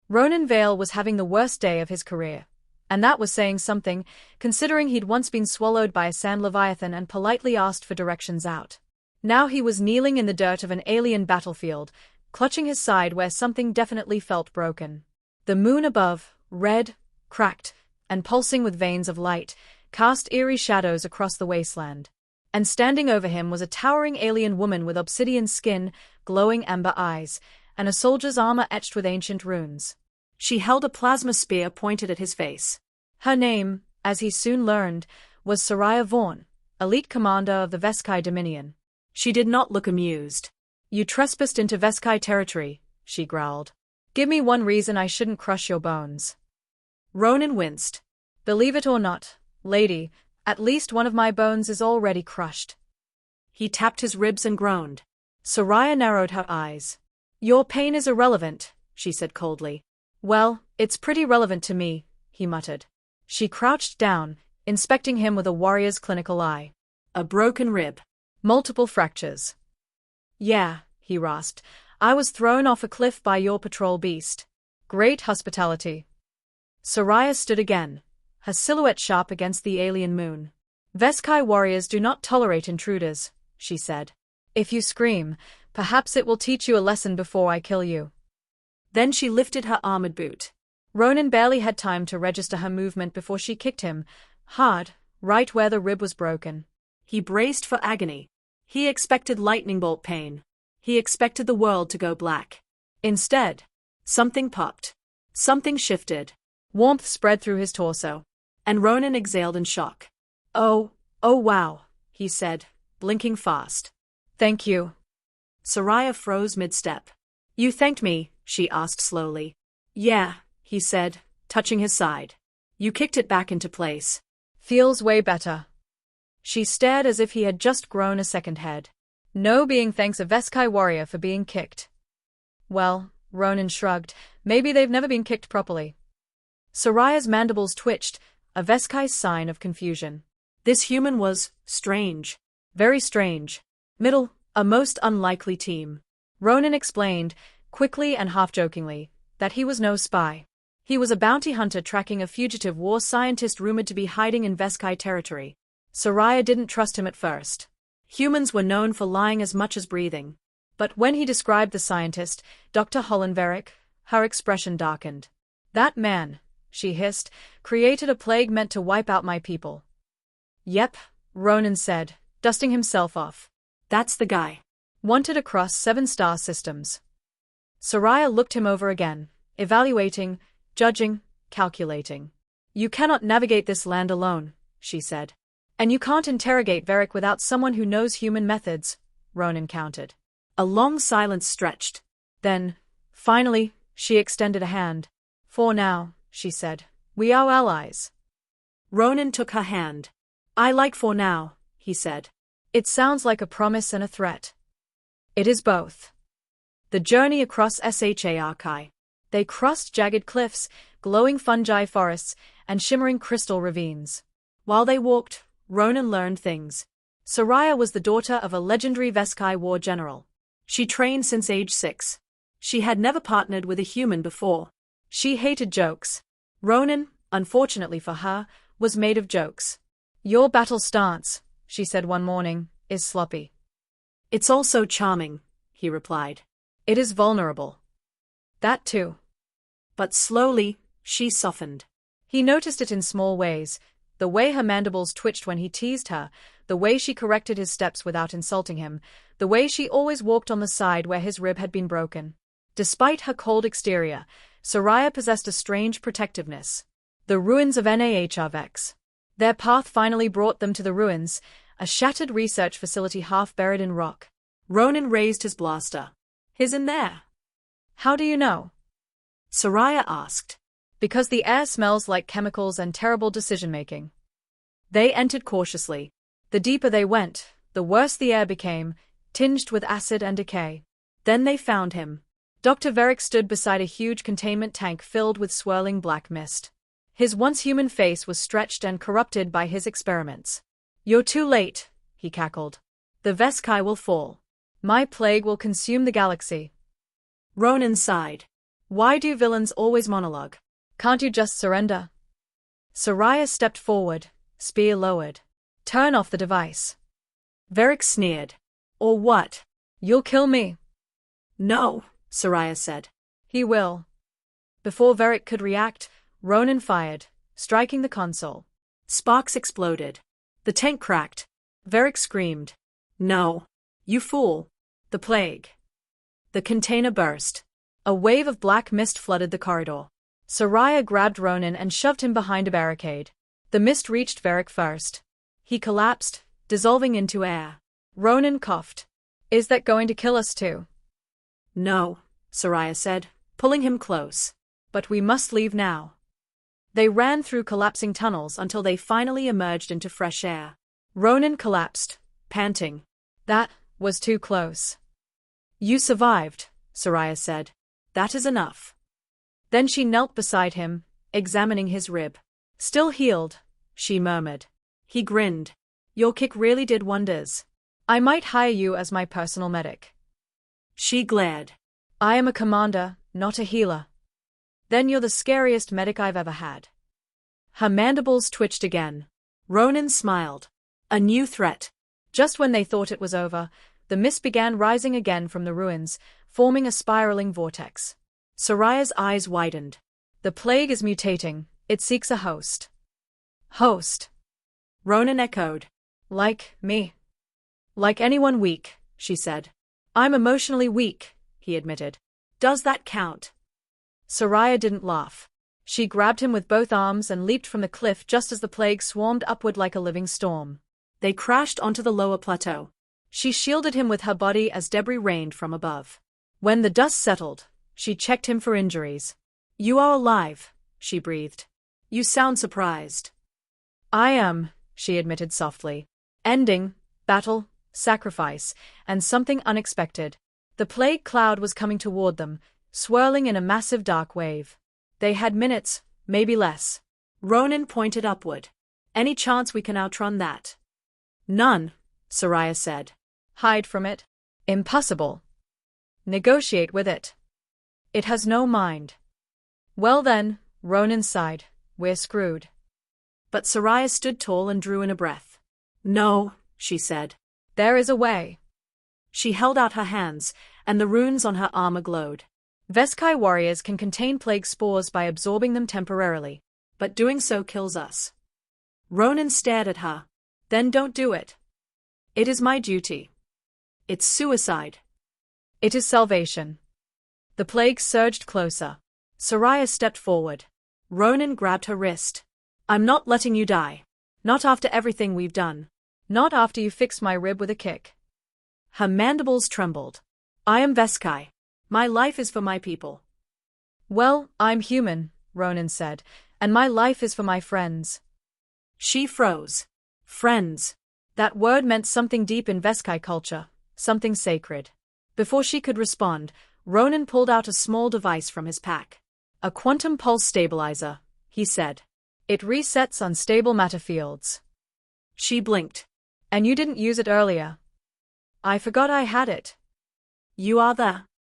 Ronan Vale was having the worst day of his career. And that was saying something, considering he'd once been swallowed by a sand leviathan and politely asked for directions out. Now he was kneeling in the dirt of an alien battlefield, clutching his side where something definitely felt broken. The moon above, red, cracked, and pulsing with veins of light, cast eerie shadows across the wasteland. And standing over him was a towering alien woman with obsidian skin, glowing amber eyes, and a soldier's armor etched with ancient runes. She held a plasma spear pointed at his face. Her name, as he soon learned, was Soraya Vaughn, elite commander of the Veskai Dominion. She did not look amused. "You trespassed into Veskai territory," she growled. "Give me one reason I shouldn't crush your bones." Ronan winced. "Believe it or not, lady, at least one of my bones is already crushed." He tapped his ribs and groaned. Soraya narrowed her eyes. "Your pain is irrelevant," she said coldly. "Well, it's pretty relevant to me," he muttered. She crouched down, inspecting him with a warrior's clinical eye. "A broken rib. Multiple fractures." "Yeah," he rasped. "I was thrown off a cliff by your patrol beast. Great hospitality." Soraya stood again, her silhouette sharp against the alien moon. "Veskai warriors do not tolerate intruders," she said. "If you scream, perhaps it will teach you a lesson before I kill you." Then she lifted her armored boot. Ronan barely had time to register her movement before she kicked him, hard, right where the rib was broken. He braced for agony. He expected lightning bolt pain. He expected the world to go black. Instead, something popped. Something shifted. Warmth spread through his torso. And Ronan exhaled in shock. Oh wow," he said, blinking fast. "Thank you." Soraya froze mid-step. "You thanked me?" she asked slowly. "Yeah," he said, touching his side. "You kicked it back into place. Feels way better." She stared as if he had just grown a second head. No being thanks a Veskai warrior for being kicked. Well, Ronan shrugged, maybe they've never been kicked properly. Soraya's mandibles twitched, a Veskai sign of confusion. This human was strange. Very strange. A most unlikely team. Ronan explained, quickly and half-jokingly, that he was no spy. He was a bounty hunter tracking a fugitive war scientist rumored to be hiding in Veskai territory. Soraya didn't trust him at first. Humans were known for lying as much as breathing. But when he described the scientist, Dr. Hollenveric, her expression darkened. "That man," she hissed, "created a plague meant to wipe out my people." "Yep," Ronan said, dusting himself off. "That's the guy. Wanted across 7 star systems." Soraya looked him over again, evaluating, judging, calculating. "You cannot navigate this land alone," she said. "And you can't interrogate Veric without someone who knows human methods," Ronan countered. A long silence stretched. Then, finally, she extended a hand. "For now," she said, "we are allies." Ronan took her hand. "I like for now," he said. "It sounds like a promise and a threat." "It is both." The journey across Sharki. They crossed jagged cliffs, glowing fungi forests, and shimmering crystal ravines. While they walked, Ronan learned things. Soraya was the daughter of a legendary Veskai war general. She trained since age 6. She had never partnered with a human before. She hated jokes. Ronan, unfortunately for her, was made of jokes. "Your battle stance," she said one morning, "is sloppy." "It's also charming," he replied. "It is vulnerable." "That too." But slowly, she softened. He noticed it in small ways, the way her mandibles twitched when he teased her, the way she corrected his steps without insulting him, the way she always walked on the side where his rib had been broken. Despite her cold exterior, Soraya possessed a strange protectiveness. The ruins of Nahrvex. Their path finally brought them to the ruins, a shattered research facility half buried in rock. Ronan raised his blaster. "He's in there." "How do you know?" Soraya asked. "Because the air smells like chemicals and terrible decision-making." They entered cautiously. The deeper they went, the worse the air became, tinged with acid and decay. Then they found him. Dr. Veric stood beside a huge containment tank filled with swirling black mist. His once human face was stretched and corrupted by his experiments. "You're too late," he cackled. "The Veskai will fall. My plague will consume the galaxy." Ronan sighed. Why do villains always monologue? Can't you just surrender? Soraya stepped forward, spear lowered. Turn off the device. Varric sneered. Or what? You'll kill me. No, Soraya said. He will. Before Varric could react, Ronan fired, striking the console. Sparks exploded. The tank cracked. Varric screamed. No. You fool. The plague. The container burst. A wave of black mist flooded the corridor. Soraya grabbed Ronan and shoved him behind a barricade. The mist reached Varric first. He collapsed, dissolving into air. Ronan coughed. Is that going to kill us too? No, Soraya said, pulling him close. But we must leave now. They ran through collapsing tunnels until they finally emerged into fresh air. Ronan collapsed, panting. That was too close. You survived, Soraya said. That is enough. Then she knelt beside him, examining his rib. Still healed, she murmured. He grinned. Your kick really did wonders. I might hire you as my personal medic. She glared. I am a commander, not a healer. Then you're the scariest medic I've ever had. Her mandibles twitched again. Ronan smiled. A new threat. Just when they thought it was over, the mist began rising again from the ruins, forming a spiraling vortex. Soraya's eyes widened. The plague is mutating. It seeks a host. Host. Ronan echoed. Like me. Like anyone weak, she said. I'm emotionally weak, he admitted. Does that count? Soraya didn't laugh. She grabbed him with both arms and leaped from the cliff just as the plague swarmed upward like a living storm. They crashed onto the lower plateau. She shielded him with her body as debris rained from above. When the dust settled, she checked him for injuries. You are alive, she breathed. You sound surprised. I am, she admitted softly. Ending, battle, sacrifice, and something unexpected. The plague cloud was coming toward them, swirling in a massive dark wave. They had minutes, maybe less. Ronan pointed upward. Any chance we can outrun that? None, Soraya said. Hide from it? Impossible. Negotiate with it. It has no mind. Well then, Ronan sighed, we're screwed. But Soraya stood tall and drew in a breath. No, she said. There is a way. She held out her hands, and the runes on her armor glowed. Veskai warriors can contain plague spores by absorbing them temporarily. But doing so kills us. Ronan stared at her. Then don't do it. It is my duty. It's suicide. It is salvation. The plague surged closer. Soraya stepped forward. Ronan grabbed her wrist. I'm not letting you die. Not after everything we've done. Not after you fixed my rib with a kick. Her mandibles trembled. I am Veskai. My life is for my people. Well, I'm human, Ronan said, and my life is for my friends. She froze. Friends. That word meant something deep in Veskai culture, something sacred. Before she could respond, Ronan pulled out a small device from his pack. A quantum pulse stabilizer, he said. It resets unstable matter fields. She blinked. And you didn't use it earlier. I forgot I had it. You are the